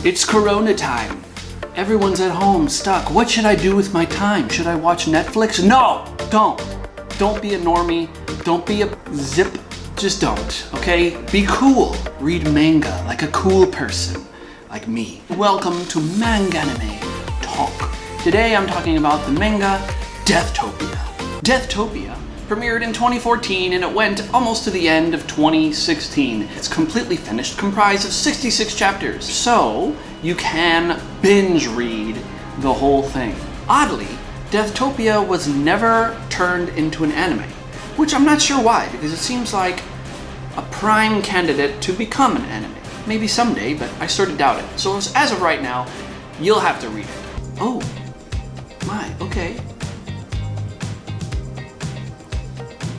It's Corona time. Everyone's at home, stuck. What should I do with my time? Should I watch Netflix? No, don't. Don't be a normie. Don't be a zip. Just don't, okay? Be cool. Read manga like a cool person, like me. Welcome to Manga Anime Talk. Today I'm talking about the manga Deathtopia. Deathtopia premiered in 2014 and it went almost to the end of 2016. It's completely finished, comprised of 66 chapters. So you can binge read the whole thing. Oddly, Deathtopia was never turned into an anime, which I'm not sure why, because it seems like a prime candidate to become an anime. Maybe someday, but I sort of doubt it. So as of right now, you'll have to read it. Oh, my, okay.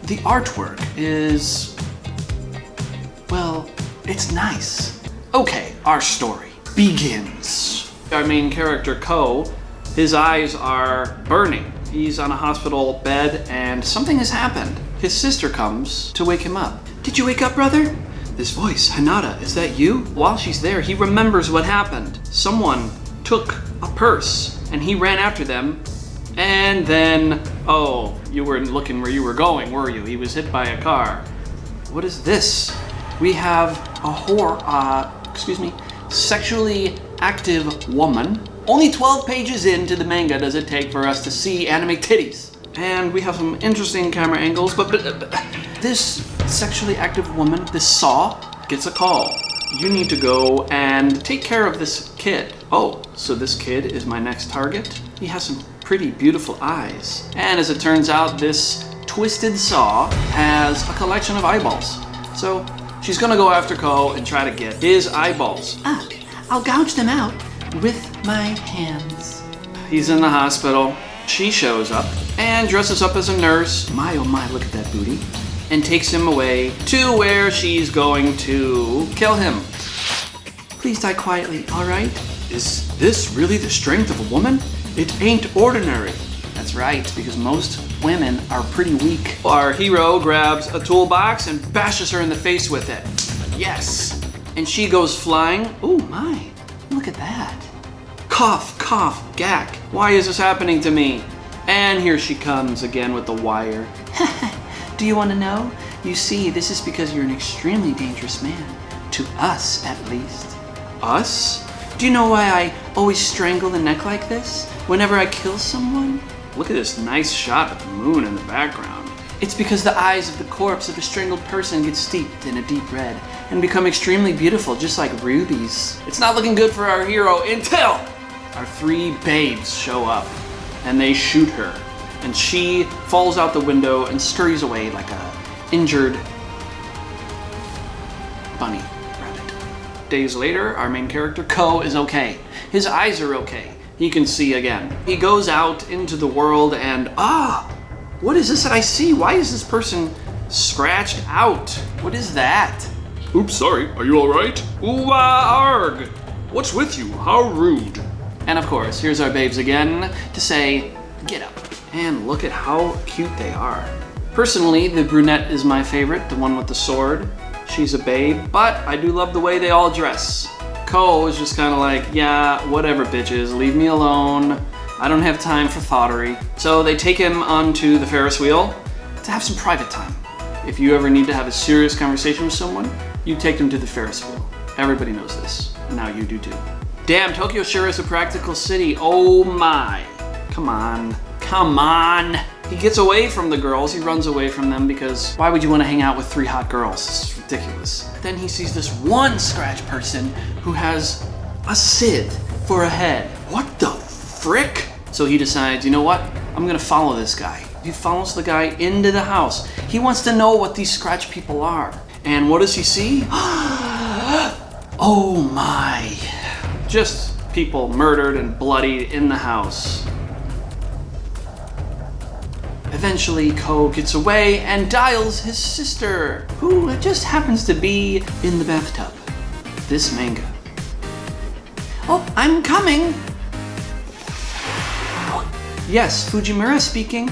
The artwork is, well, it's nice. Okay, our story begins. Our main character, Ko, his eyes are burning. He's on a hospital bed and something has happened. His sister comes to wake him up. Did you wake up, brother? This voice, Hanada, is that you? While she's there, he remembers what happened. Someone took a purse and he ran after them. And then, oh, you weren't looking where you were going, were you? He was hit by a car. What is this? We have a sexually active woman. Only 12 pages into the manga does it take for us to see anime titties. And we have some interesting camera angles, but this sexually active woman, this Saw, gets a call. You need to go and take care of this kid. Oh, so this kid is my next target? He has some pretty beautiful eyes. And as it turns out, this twisted Saw has a collection of eyeballs. So she's gonna go after Ko and try to get his eyeballs. I'll gouge them out with my hands. He's in the hospital. She shows up and dresses up as a nurse. My oh my, look at that booty. And takes him away to where she's going to kill him. Please die quietly, all right? Is this really the strength of a woman? It ain't ordinary. That's right, because most women are pretty weak. Our hero grabs a toolbox and bashes her in the face with it. Yes. And she goes flying. Oh my, look at that. Cough, cough, gack. Why is this happening to me? And here she comes again with the wire. Do you want to know? You see, this is because you're an extremely dangerous man. To us, at least. Us? Do you know why I always strangle the neck like this whenever I kill someone? Look at this nice shot of the moon in the background. It's because the eyes of the corpse of a strangled person get steeped in a deep red and become extremely beautiful, just like rubies. It's not looking good for our hero until our three babes show up and they shoot her. And she falls out the window and scurries away like a injured bunny rabbit. Days later, our main character, Ko, is okay. His eyes are okay. He can see again. He goes out into the world and, what is this that I see? Why is this person scratched out? What is that? Oops, sorry. Are you all right? Ooh-ah-arg! What's with you? How rude. And of course, here's our babes again to say, get up. And look at how cute they are. Personally, the brunette is my favorite, the one with the sword. She's a babe, but I do love the way they all dress. Ko is just kind of like, yeah, whatever bitches, leave me alone. I don't have time for thottery. So they take him onto the Ferris wheel to have some private time. If you ever need to have a serious conversation with someone, you take them to the Ferris wheel. Everybody knows this. Now you do too. Damn, Tokyo sure is a practical city. Oh my. Come on. Come on. He gets away from the girls. He runs away from them because why would you want to hang out with three hot girls? It's ridiculous. Then he sees this one scratch person who has a scythe for a head. What the frick? So he decides, you know what? I'm gonna follow this guy. He follows the guy into the house. He wants to know what these scratch people are. And what does he see? Oh my. Just people murdered and bloodied in the house. Eventually, Ko gets away and dials his sister, who just happens to be in the bathtub. This manga. Oh, I'm coming. Yes, Fujimura speaking.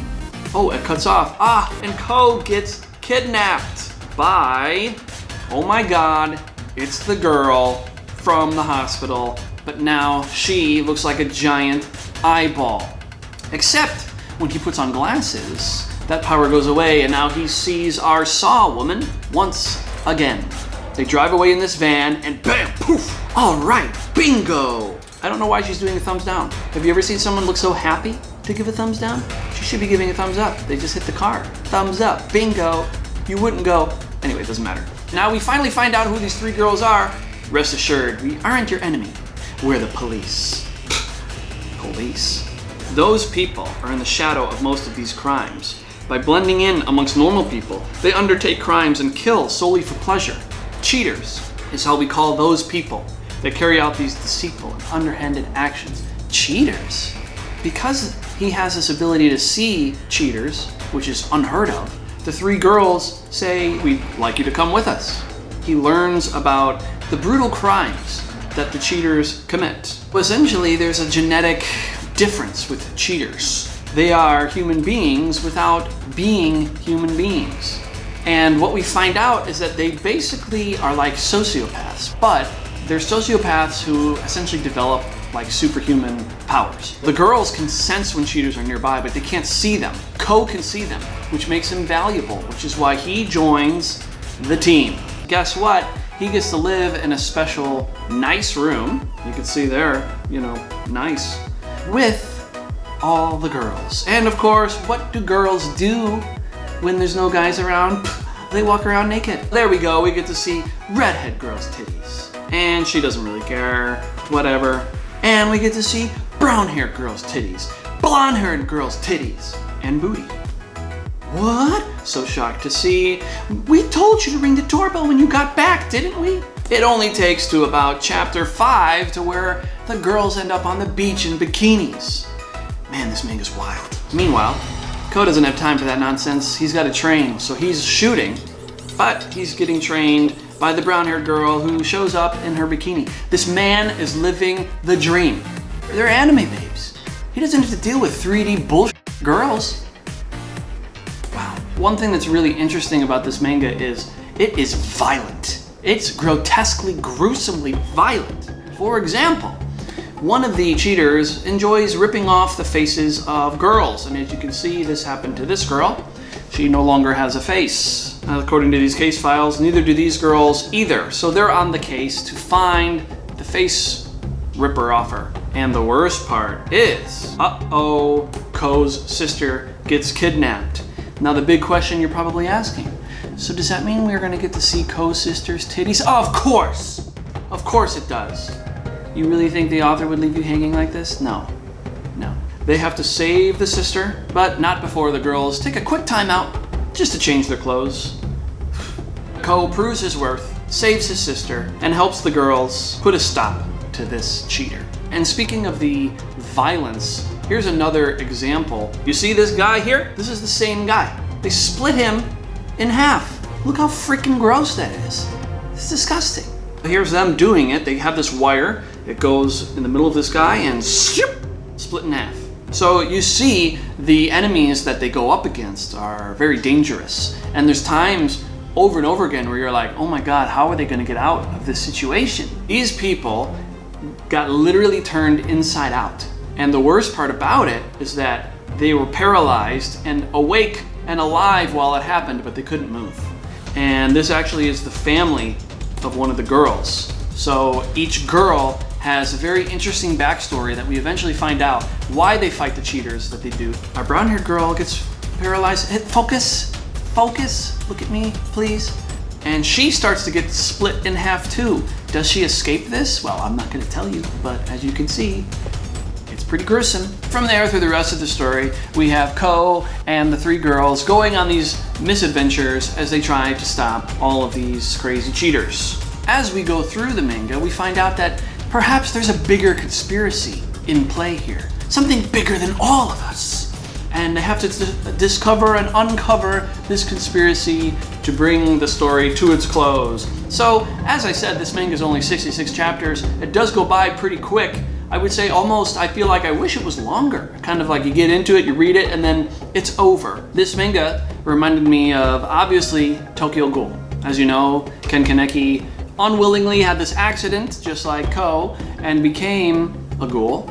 Oh, it cuts off. And Ko gets kidnapped by, oh my god, it's the girl from the hospital, but now she looks like a giant eyeball. Except when he puts on glasses, that power goes away and now he sees our Saw woman once again. They drive away in this van and bam, poof! All right, bingo! I don't know why she's doing a thumbs down. Have you ever seen someone look so happy to give a thumbs down? She should be giving a thumbs up. They just hit the car. Thumbs up, bingo. You wouldn't go. Anyway, it doesn't matter. Now we finally find out who these three girls are. Rest assured, we aren't your enemy. We're the police. Police. Those people are in the shadow of most of these crimes. By blending in amongst normal people, they undertake crimes and kill solely for pleasure. Cheaters is how we call those people that carry out these deceitful and underhanded actions. Cheaters? Because he has this ability to see cheaters, which is unheard of, the three girls say, we'd like you to come with us. He learns about the brutal crimes that the cheaters commit. Essentially, there's a genetic difference with cheaters. They are human beings without being human beings. And what we find out is that they basically are like sociopaths, but they're sociopaths who essentially develop like superhuman powers. The girls can sense when cheaters are nearby, but they can't see them. Ko can see them, which makes him valuable, which is why he joins the team. Guess what? He gets to live in a special, nice room. You can see there, nice, with all the girls. And of course, what do girls do when there's no guys around? They walk around naked. There we go, we get to see redhead girl's titties. And she doesn't really care, whatever. And we get to see brown-haired girl's titties, blonde-haired girl's titties, and booty. What? So shocked to see. We told you to ring the doorbell when you got back, didn't we? It only takes to about chapter 5 to where the girls end up on the beach in bikinis. Man, this manga's wild. Meanwhile, Ko doesn't have time for that nonsense. He's got to train, so he's shooting, but he's getting trained by the brown-haired girl who shows up in her bikini. This man is living the dream. They're anime babes. He doesn't have to deal with 3D bullshit girls. Wow. One thing that's really interesting about this manga is it is violent. It's grotesquely, gruesomely violent. For example, one of the cheaters enjoys ripping off the faces of girls, and as you can see, this happened to this girl. She no longer has a face. According to these case files, neither do these girls either. So they're on the case to find the face ripper offer. And the worst part is, Ko's sister gets kidnapped. Now the big question you're probably asking, so does that mean we're gonna get to see Ko's sister's titties? Of course! Of course it does. You really think the author would leave you hanging like this? No. No. They have to save the sister, but not before the girls take a quick time out just to change their clothes. Ko proves his worth, saves his sister, and helps the girls put a stop to this cheater. And speaking of the violence, here's another example. You see this guy here? This is the same guy. They split him in half. Look how freaking gross that is. It's disgusting. Here's them doing it. They have this wire. It goes in the middle of this guy and split in half. So you see the enemies that they go up against are very dangerous. And there's times over and over again where you're like, oh my God, how are they gonna get out of this situation? These people got literally turned inside out. And the worst part about it is that they were paralyzed and awake and alive while it happened, but they couldn't move. And this actually is the family of one of the girls. So each girl has a very interesting backstory that we eventually find out why they fight the cheaters that they do. Our brown-haired girl gets paralyzed. Focus, look at me, please. And she starts to get split in half too. Does she escape this? Well, I'm not gonna tell you, but as you can see, it's pretty gruesome. From there, through the rest of the story, we have Ko and the three girls going on these misadventures as they try to stop all of these crazy cheaters. As we go through the manga, we find out that perhaps there's a bigger conspiracy in play here. Something bigger than all of us. And they have to discover and uncover this conspiracy to bring the story to its close. So, as I said, this manga is only 66 chapters. It does go by pretty quick. I would say almost, I feel like I wish it was longer. Kind of like you get into it, you read it, and then it's over. This manga reminded me of, obviously, Tokyo Ghoul. As you know, Ken Kaneki unwillingly had this accident, just like Ko, and became a ghoul.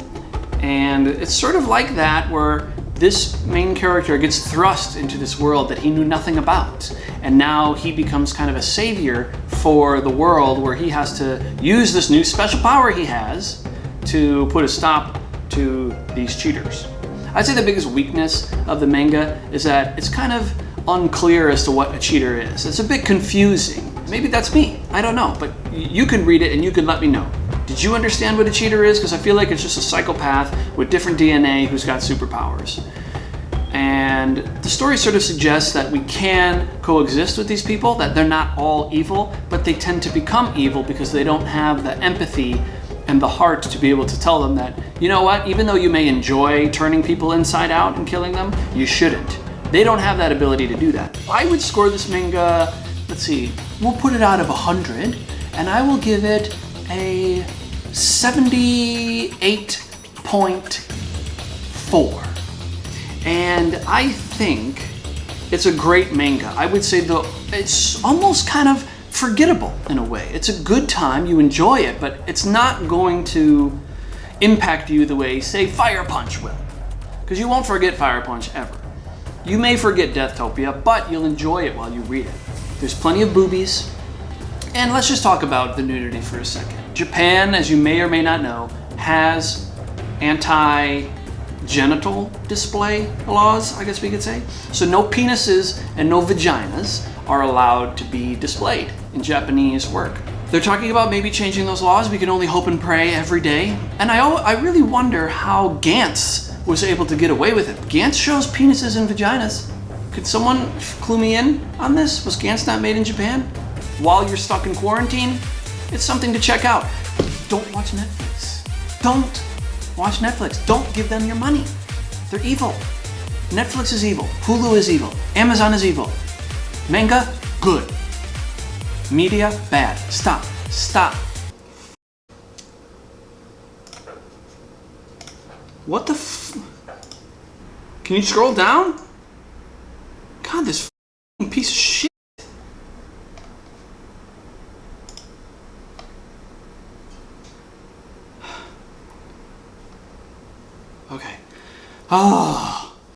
And it's sort of like that, where this main character gets thrust into this world that he knew nothing about. And now he becomes kind of a savior for the world, where he has to use this new special power he has to put a stop to these cheaters. I'd say the biggest weakness of the manga is that it's kind of unclear as to what a cheater is. It's a bit confusing. Maybe that's me, I don't know, but you can read it and you can let me know. Did you understand what a cheater is? Because I feel like it's just a psychopath with different DNA who's got superpowers. And the story sort of suggests that we can coexist with these people, that they're not all evil, but they tend to become evil because they don't have the empathy and the heart to be able to tell them that, you know what, even though you may enjoy turning people inside out and killing them, you shouldn't. They don't have that ability to do that. I would score this manga, let's see, we'll put it out of 100, and I will give it a 78.4. And I think it's a great manga. I would say though, it's almost kind of forgettable in a way. It's a good time, you enjoy it, but it's not going to impact you the way, say, Fire Punch will. Because you won't forget Fire Punch ever. You may forget Deathtopia, but you'll enjoy it while you read it. There's plenty of boobies. And let's just talk about the nudity for a second. Japan, as you may or may not know, has anti-genital display laws, I guess we could say. So no penises and no vaginas are allowed to be displayed in Japanese work. They're talking about maybe changing those laws. We can only hope and pray every day. And I really wonder how Gantz was able to get away with it. Gantz shows penises and vaginas. Could someone clue me in on this? Was Gantz not made in Japan? While you're stuck in quarantine, it's something to check out. Don't watch Netflix. Don't watch Netflix. Don't give them your money. They're evil. Netflix is evil. Hulu is evil. Amazon is evil. Manga, good. Media, bad. Stop. Stop. What the Can you scroll down? God, this piece of shit. Okay. Oh.